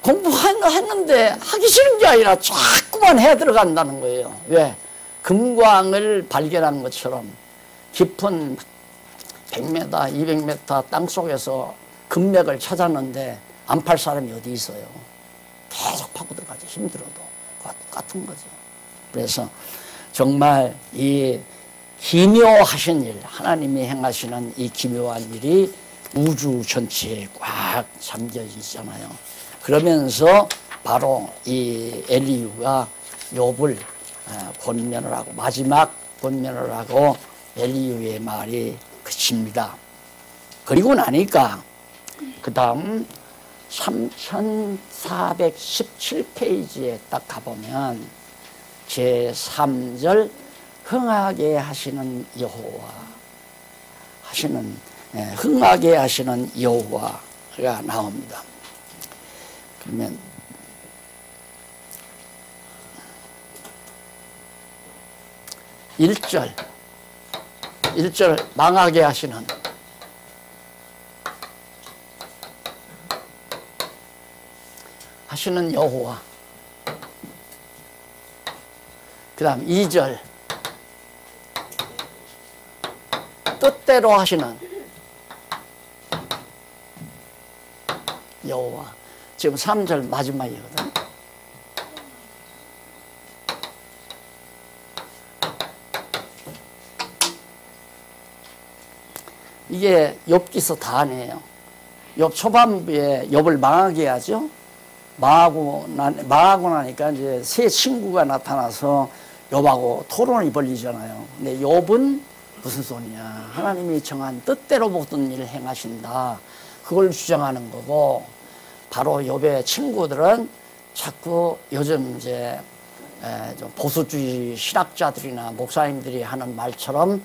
공부했는데 하기 싫은 게 아니라 자꾸만 해 들어간다는 거예요. 왜? 금광을 발견한 것처럼 깊은 100m, 200m 땅속에서 금맥을 찾았는데 안 팔 사람이 어디 있어요. 계속 파고 들어가지. 힘들어도. 똑같은 거죠. 그래서 정말 이 기묘하신 일, 하나님이 행하시는 이 기묘한 일이 우주 전체에 꽉 잠겨 있잖아요. 그러면서 바로 이 엘리후가 욥을 권면을 하고, 마지막 권면을 하고 엘리후의 말이 그칩니다. 그리고 나니까 그 다음 3417페이지에 딱 가보면 제3절 흥하게 하시는 여호와 흥하게 하시는 여호와가 나옵니다. 그러면 1절 망하게 하시는 여호와. 그 다음 2절 뜻대로 하시는 여호와. 지금 3절 마지막이거든. 이게 욥기서 다 아니에요. 욥 초반부에 욥을 망하게 하죠. 망하고 나니까 이제 새 친구가 나타나서 욥하고 토론이 벌리잖아요. 근데 욥은 무슨 소리냐. 하나님이 정한 뜻대로 모든 일을 행하신다. 그걸 주장하는 거고, 바로 욥의 친구들은 자꾸 요즘 이제 좀 보수주의 신학자들이나 목사님들이 하는 말처럼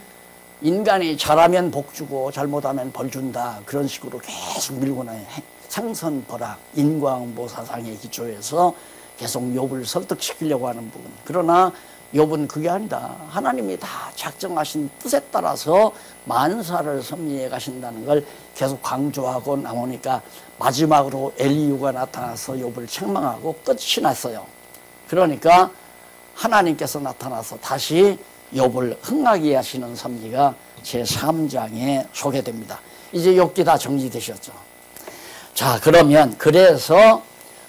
인간이 잘하면 복 주고 잘못하면 벌 준다. 그런 식으로 계속 밀고 나요. 상선벌악, 인과응보 사상에 기초해서 계속 욥을 설득시키려고 하는 부분. 그러나 욥은 그게 아니다. 하나님이 다 작정하신 뜻에 따라서 만사를 섭리해 가신다는 걸 계속 강조하고 나오니까 마지막으로 엘리후가 나타나서 욥을 책망하고 끝이 났어요. 그러니까 하나님께서 나타나서 다시 욥을 흥하게 하시는 섭리가 제3장에 소개됩니다. 이제 욥기 다 정리되셨죠. 자, 그러면 그래서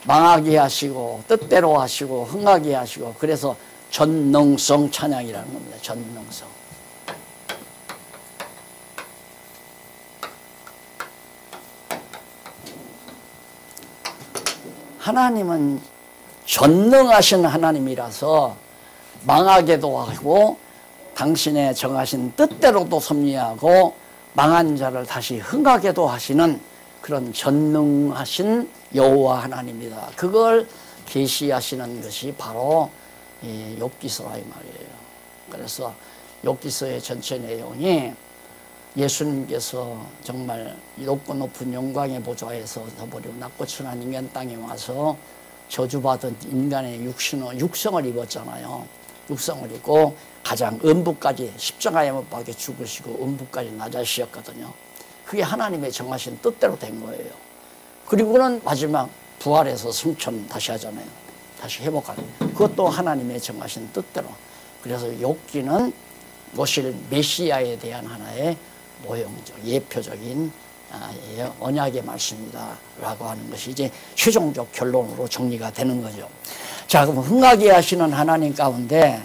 망하게 하시고 뜻대로 하시고 흥하게 하시고, 그래서 전능성 찬양이라는 겁니다. 전능성. 하나님은 전능하신 하나님이라서 망하게도 하고 당신의 정하신 뜻대로도 섭리하고 망한 자를 다시 흥하게도 하시는 그런 전능하신 여호와 하나님이다. 그걸 계시하시는 것이 바로 이 욥기서라 이 말이에요. 그래서 욥기서의 전체 내용이 예수님께서 정말 높고 높은 영광의 보좌에서 서버리고 낮고 천한 인간 땅에 와서 저주받은 인간의 육성을 입었잖아요. 육성을 입고 가장 음부까지 십자가에 못 박혀 죽으시고 음부까지 낮아지셨거든요. 그게 하나님의 정하신 뜻대로 된 거예요. 그리고는 마지막 부활해서 승천 다시 하잖아요. 다시 회복하는. 그것도 하나님의 정하신 뜻대로. 그래서 욥기는 오실 메시아에 대한 하나의 모형적, 예표적인 언약의 말씀이다 라고 하는 것이 이제 최종적 결론으로 정리가 되는 거죠. 자, 그럼 흥하게 하시는 하나님 가운데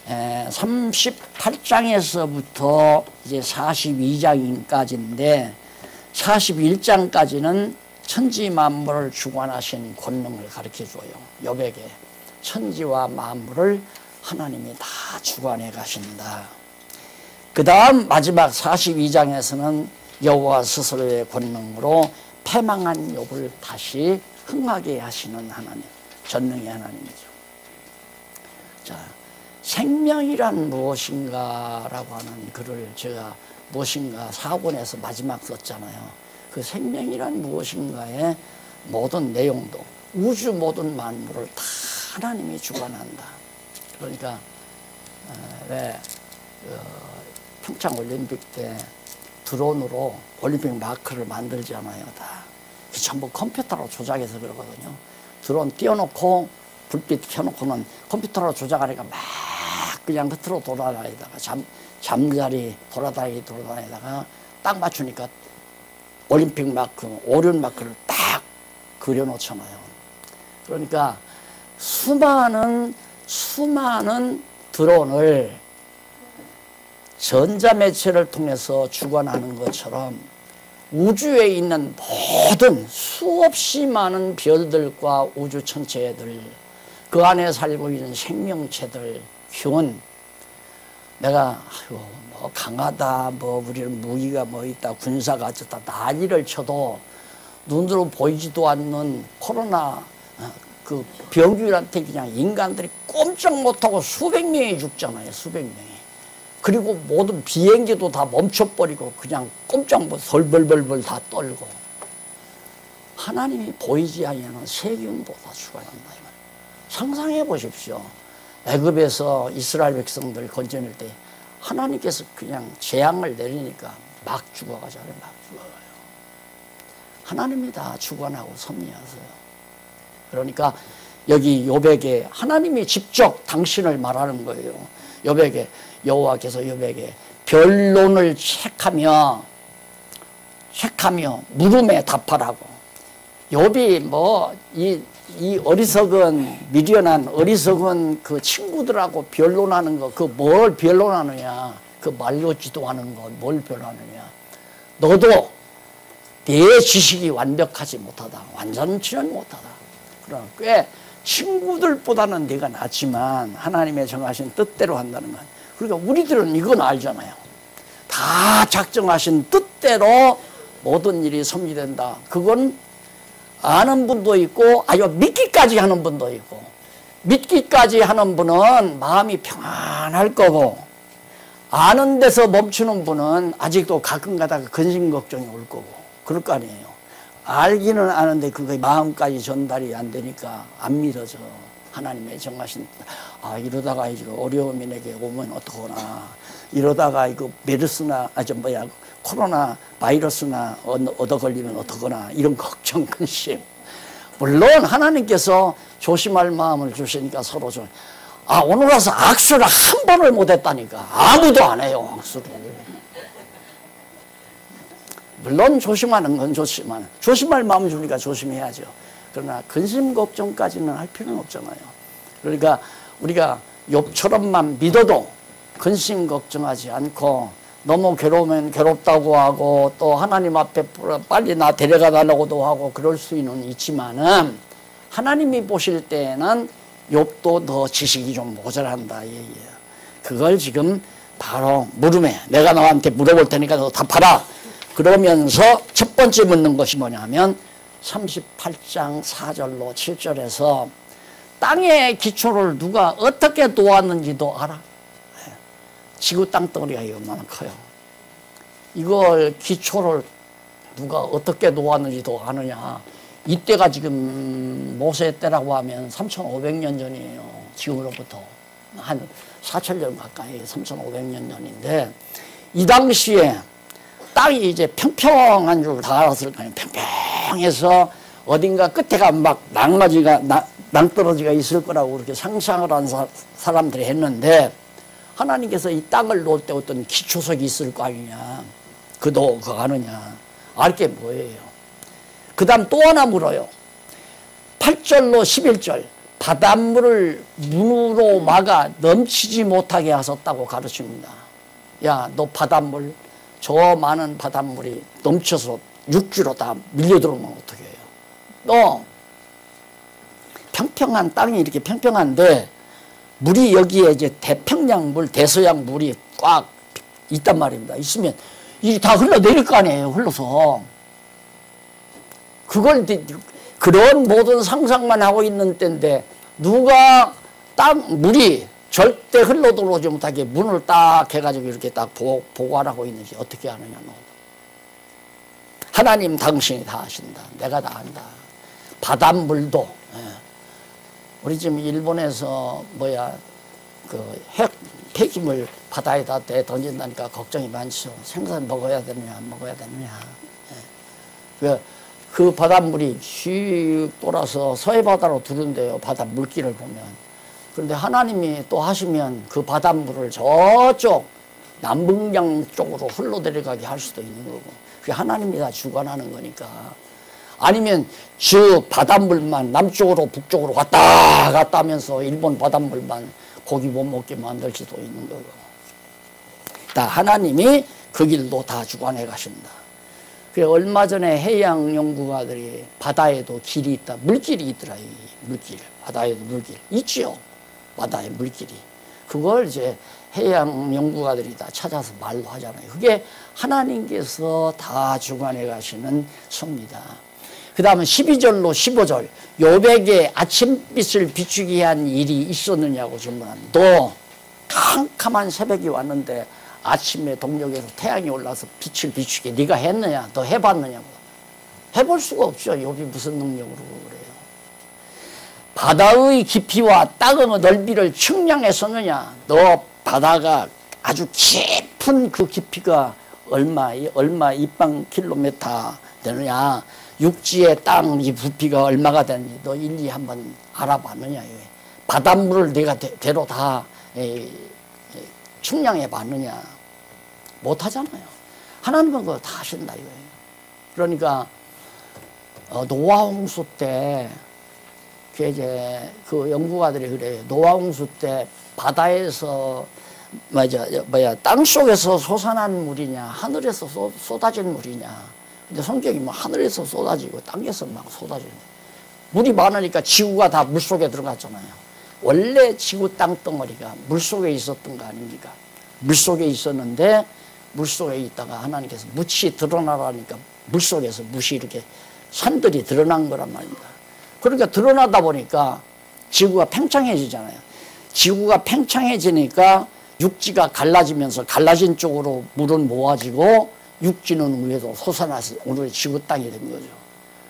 38장에서부터 이제 42장까지인데 41장까지는 천지 만물을 주관하신 권능을 가르쳐줘요. 욥에게 천지와 만물을 하나님이 다 주관해 가신다. 그 다음 마지막 42장에서는 여호와 스스로의 권능으로 패망한 욥을 다시 흥하게 하시는 하나님, 전능의 하나님이죠. 자, 생명이란 무엇인가라고 하는 글을 제가 무엇인가 사권에서 마지막 썼잖아요. 그 생명이란 무엇인가의 모든 내용도 우주 모든 만물을 다 하나님이 주관한다. 그러니까 왜 평창 올림픽 때 드론으로 올림픽 마크를 만들잖아요. 다 전부 컴퓨터로 조작해서 그러거든요. 드론 띄워놓고 불빛 켜놓고는 컴퓨터로 조작하니까 막 그냥 끝으로 돌아다니다가 잠자리 돌아다니다가 딱 맞추니까 올림픽 마크, 오륜 마크를 딱 그려놓잖아요. 그러니까 수많은 드론을 전자매체를 통해서 주관하는 것처럼 우주에 있는 모든 수없이 많은 별들과 우주 천체들, 그 안에 살고 있는 생명체들, 내가 뭐 강하다, 뭐 우리는 무기가 뭐 있다, 군사가 어쩌다 난리를 쳐도 눈으로 보이지도 않는 코로나 그 병균한테 그냥 인간들이 꼼짝 못하고 수백 명이 죽잖아요. 수백 명이. 그리고 모든 비행기도 다 멈춰버리고 그냥 꼼짝 못 벌벌벌벌 다 떨고. 하나님이 보이지 아니하는 세균보다 주관한다. 상상해 보십시오. 애굽에서 이스라엘 백성들 건져낼 때 하나님께서 그냥 재앙을 내리니까 막 죽어가잖아요. 막 죽어가요. 하나님이 다 주관하고 섭리하세요. 그러니까 여기 욥에게 하나님이 직접 당신을 말하는 거예요. 여호와께서 욥에게 변론을 책하며 물음에 답하라고. 욥이 뭐 이 어리석은 미련한 어리석은 그 친구들하고 변론하는 거, 그 뭘 변론하느냐, 그 말로지도 않은 거 뭘 변하느냐. 너도 내 지식이 완벽하지 못하다, 완전치는 못하다. 그러나 꽤 친구들보다는 네가 낫지만 하나님의 정하신 뜻대로 한다는 건, 그러니까 우리들은 이건 알잖아요. 다 작정하신 뜻대로 모든 일이 섭리된다. 그건 아는 분도 있고 아주 믿기까지 하는 분도 있고, 믿기까지 하는 분은 마음이 평안할 거고, 아는 데서 멈추는 분은 아직도 가끔 가다가 근심 걱정이 올 거고 그럴 거 아니에요. 알기는 아는데 그게 마음까지 전달이 안 되니까 안 믿어져. 하나님의 정하신, 이러다가 이거 어려움이 내게 오면 어떡하나, 이러다가 이거 메르스나 코로나 바이러스나 얻어 걸리면 어떡하나, 이런 걱정, 근심. 물론 하나님께서 조심할 마음을 주시니까 서로 좀, 오늘 와서 악수를 한 번을 못했다니까. 아무도 안 해요, 악수를. 물론 조심하는 건 좋지만 조심할 마음을 주니까 조심해야죠. 그러나 근심 걱정까지는 할 필요는 없잖아요. 그러니까 우리가 욥처럼만 믿어도 근심 걱정하지 않고, 너무 괴로우면 괴롭다고 하고 또 하나님 앞에 빨리 나 데려가 달라고도 하고 그럴 수는 있지만은, 하나님이 보실 때는 욥도 더 지식이 좀 모자란다 얘기예요. 그걸 지금 바로 물음에 내가 너한테 물어볼 테니까 너 답하라. 그러면서 첫 번째 묻는 것이 뭐냐면 38장 4절로 7절에서 땅의 기초를 누가 어떻게 놓았는지도 알아? 지구 땅덩어리가 얼마나 커요. 이걸 기초를 누가 어떻게 놓았는지도 아느냐. 이때가 지금 모세 때라고 하면 3,500년 전이에요. 지금으로부터 한 4,000년 가까이 3,500년 전인데, 이 당시에 땅이 이제 평평한 줄 다 알았을 거예요. 평평해서 어딘가 끝에가 막 낭떠러지가 있을 거라고 그렇게 상상을 한 사람들이 했는데, 하나님께서 이 땅을 놓을 때 어떤 기초석이 있을 거 아니냐. 그거 아느냐. 알 게 뭐예요. 그 다음 또 하나 물어요. 8절로 11절. 바닷물을 문으로 막아 넘치지 못하게 하셨다고 가르칩니다. 야, 너 바닷물, 저 많은 바닷물이 넘쳐서 육지로 다 밀려들어오면 어떻게 해요? 너 평평한 땅이 이렇게 평평한데 물이 여기에 이제 태평양 물, 대서양 물이 꽉 있단 말입니다. 있으면 이게 다 흘러내릴 거 아니에요. 흘러서. 그걸 그런 모든 상상만 하고 있는 때인데, 누가 물이 절대 흘러들어오지 못하게 문을 딱 해가지고 이렇게 딱 보관하고 있는지 어떻게 아느냐. 너. 하나님 당신이 다 아신다. 내가 다 안다. 바닷물도, 예. 우리 지금 일본에서 그 핵 폐기물 바다에다 던진다니까 걱정이 많죠. 생선 먹어야 되느냐 안 먹어야 되느냐. 예. 그 바닷물이 휙 돌아서 서해바다로 들어온대요. 바다 물길을 보면. 그런데 하나님이 또 하시면 그 바닷물을 저쪽 남북양 쪽으로 흘러 내려가게 할 수도 있는 거고. 그게 하나님이 다 주관하는 거니까. 아니면 저 바닷물만 남쪽으로 북쪽으로 왔다 갔다 하면서 일본 바닷물만 고기 못 먹게 만들 수도 있는 거고. 다 하나님이 그 길도 다 주관해 가신다. 그래 얼마 전에 해양 연구가들이 바다에도 길이 있다. 물길이 있더라. 이 물길. 바다에도 물길. 있지요. 바다에 물길이. 그걸 이제 해양 연구가들이 다 찾아서 말로 하잖아요. 그게 하나님께서 다 주관해 가시는 섭니다. 그 다음에 12절로 15절 요백에 아침빛을 비추게 한 일이 있었느냐고 질문합니다. 너 캄캄한 새벽이 왔는데 아침에 동력에서 태양이 올라서 빛을 비추게 네가 했느냐? 너 해봤느냐고. 해볼 수가 없죠. 욥이 무슨 능력으로 그래요. 바다의 깊이와 땅의 넓이를 측량했었느냐? 너 바다가 아주 깊은 그 깊이가 얼마 입방 킬로미터 되느냐? 육지의 땅의 부피가 얼마가 되는지 너 일일이 한번 알아봤느냐? 바닷물을 내가 대로 다 측량해 봤느냐? 못하잖아요. 하나님은 그거 다 하신다 이거예요. 그러니까 노아 홍수 때 그 연구가들이 그래요. 노아 홍수 때 바다에서 땅 속에서 솟아난 물이냐 하늘에서 쏟아진 물이냐. 근데 성경이 뭐 하늘에서 쏟아지고 땅에서 막 쏟아지는 물이 많으니까 지구가 다 물속에 들어갔잖아요. 원래 지구 땅덩어리가 물속에 있었던 거 아닙니까? 물속에 있었는데 물속에 있다가 하나님께서 묻이 드러나라니까 물속에서 묻이 이렇게 산들이 드러난 거란 말입니다. 그러니까 드러나다 보니까 지구가 팽창해지잖아요. 지구가 팽창해지니까 육지가 갈라지면서 갈라진 쪽으로 물은 모아지고 육지는 위에도 솟아나서 오늘 지구 땅이 된 거죠.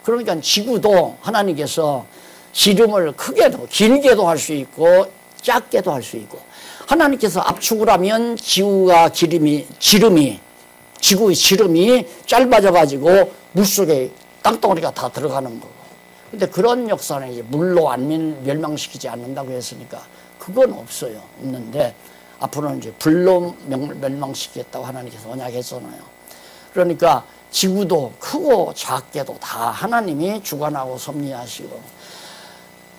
그러니까 지구도 하나님께서 지름을 크게도 길게도 할 수 있고 작게도 할 수 있고 하나님께서 압축을 하면 지구의 지름이 짧아져 가지고 물속에 땅덩어리가 다 들어가는 거고. 근데 그런 역사는 이제 물로 안 멸망시키지 않는다고 했으니까 그건 없어요. 없는데 앞으로는 이제 불로 멸망시키겠다고 하나님께서 언약했잖아요. 그러니까 지구도 크고 작게도 다 하나님이 주관하고 섭리하시고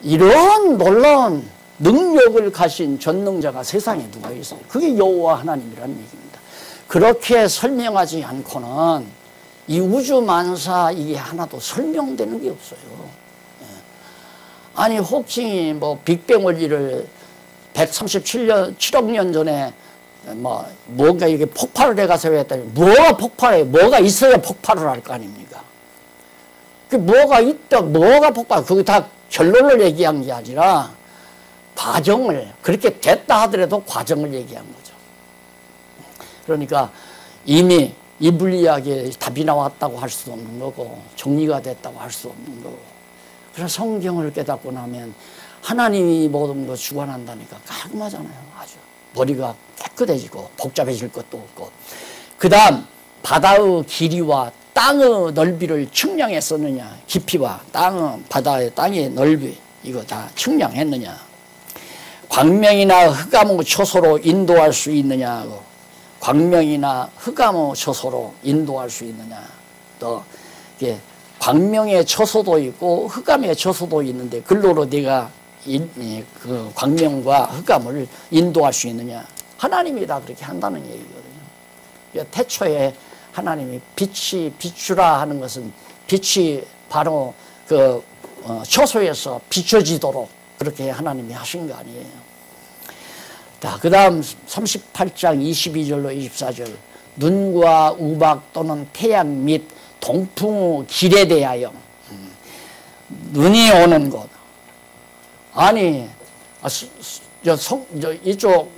이런 놀라운 능력을 가신 전능자가 세상에 누가 있어요? 그게 여호와 하나님이라는 얘기입니다. 그렇게 설명하지 않고는 이 우주 만사 이게 하나도 설명되는 게 없어요. 아니 호킹이 뭐 빅뱅 원리를 137억 년 전에 뭔가 이렇게 폭발을 해가서 했더니 뭐가 폭발해? 뭐가 있어야 폭발을 할 거 아닙니까? 그 뭐가 있다, 뭐가 폭발? 그게 다 결론을 얘기한 게 아니라 과정을 그렇게 됐다 하더라도 과정을 얘기한 거죠. 그러니까 이미 이 물리학에 답이 나왔다고 할 수도 없는 거고 정리가 됐다고 할 수 없는 거고. 그래서 성경을 깨닫고 나면 하나님이 모든 걸 주관한다니까 깔끔하잖아요. 아주 머리가 깨끗해지고 복잡해질 것도 없고. 그 다음 바다의 길이와 땅의 넓이를 측량했었느냐. 깊이와 바다의 땅의 넓이 이거 다 측량했느냐. 광명이나 흑암의 초소로 인도할 수 있느냐고. 광명이나 흑암의 초소로 인도할 수 있느냐. 또 이게 광명의 초소도 있고 흑암의 초소도 있는데 글로로 네가 그 광명과 흑암을 인도할 수 있느냐. 하나님이 다 그렇게 한다는 얘기거든요. 태초에 하나님이 빛이 비추라 하는 것은 빛이 바로 그 초소에서 비춰지도록 그렇게 하나님이 하신 거 아니에요. 자, 그 다음 38장 22절로 24절. 눈과 우박 또는 태양 및 동풍의 길에 대하여 눈이 오는 곳. 아니 이쪽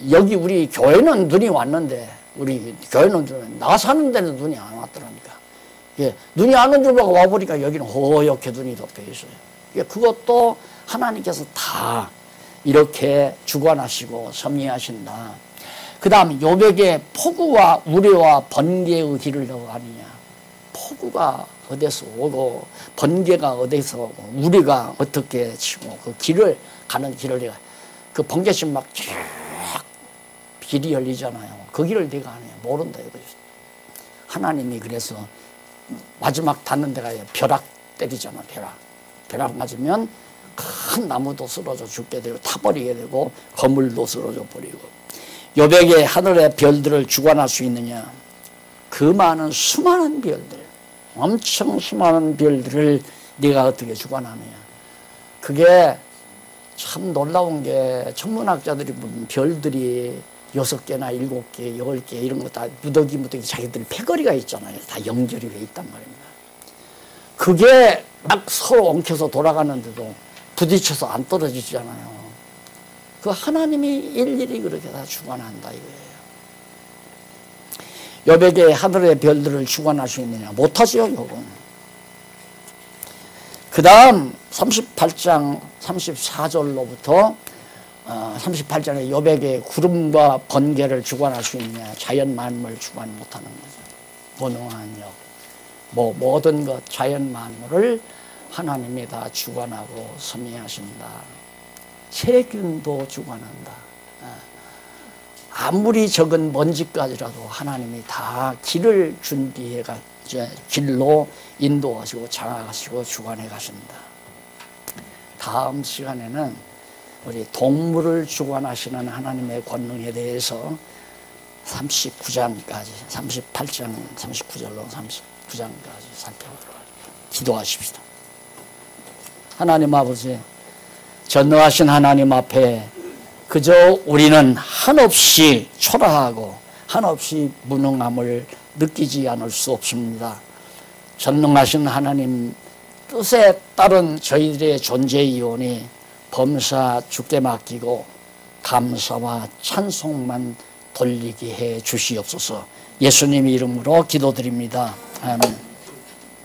여기 우리 교회는 눈이 왔는데 우리 교회는 나 사는 데는 눈이 안 왔더라니까. 예, 눈이 안 오는 줄 알고 와보니까 여기는 허옇게 눈이 덮여 있어요. 예, 그것도 하나님께서 다 이렇게 주관하시고 섭리하신다. 그 다음 욥에게 폭우와 우레와 번개의 길을 넣어가느냐. 폭우가 어디서 오고 번개가 어디서 오고 우레가 어떻게 치고 그 길을 가는 길을 내가 그 번개심 막 쭉 길이 열리잖아요. 그 길을 내가 안 해요. 모른다 이거죠. 하나님이 그래서 마지막 닿는 데가 벼락 때리잖아. 벼락 맞으면 큰 나무도 쓰러져 죽게 되고 타버리게 되고 거물도 쓰러져 버리고. 욥에게 하늘의 별들을 주관할 수 있느냐. 그 많은 수많은 별들, 엄청 수많은 별들을 네가 어떻게 주관하느냐. 그게 참 놀라운 게 천문학자들이 보면 별들이 6개나 7개, 10개 이런 거 다 무더기 자기들 패거리가 있잖아요. 다 연결이 돼 있단 말입니다. 그게 막 서로 엉켜서 돌아가는데도 부딪혀서 안 떨어지잖아요. 그 하나님이 일일이 그렇게 다 주관한다 이거예요. 욥에게 하늘의 별들을 주관할 수 있느냐. 못하죠, 욥은. 그 다음 38장 34절로부터 38장에 욥에게 구름과 번개를 주관할 수 있느냐. 자연 만물을 주관 못하는 거죠. 무능한 욥. 모든 것 자연 만물을 하나님이 다 주관하고 섭리하신다. 세균도 주관한다. 아무리 적은 먼지까지라도 하나님이 다 길을 준비해가 길로 인도하시고 장악하시고 주관해 가신다. 다음 시간에는 우리 동물을 주관하시는 하나님의 권능에 대해서 39장까지 38장 39절로 39장까지 살펴보도록 하겠습니다. 기도하십시다. 하나님 아버지, 전능하신 하나님 앞에 그저 우리는 한없이 초라하고 한없이 무능함을 느끼지 않을 수 없습니다. 전능하신 하나님 뜻에 따른 저희들의 존재 이온이 범사 주께 맡기고 감사와 찬송만 돌리게 해 주시옵소서. 예수님 이름으로 기도드립니다. 아멘.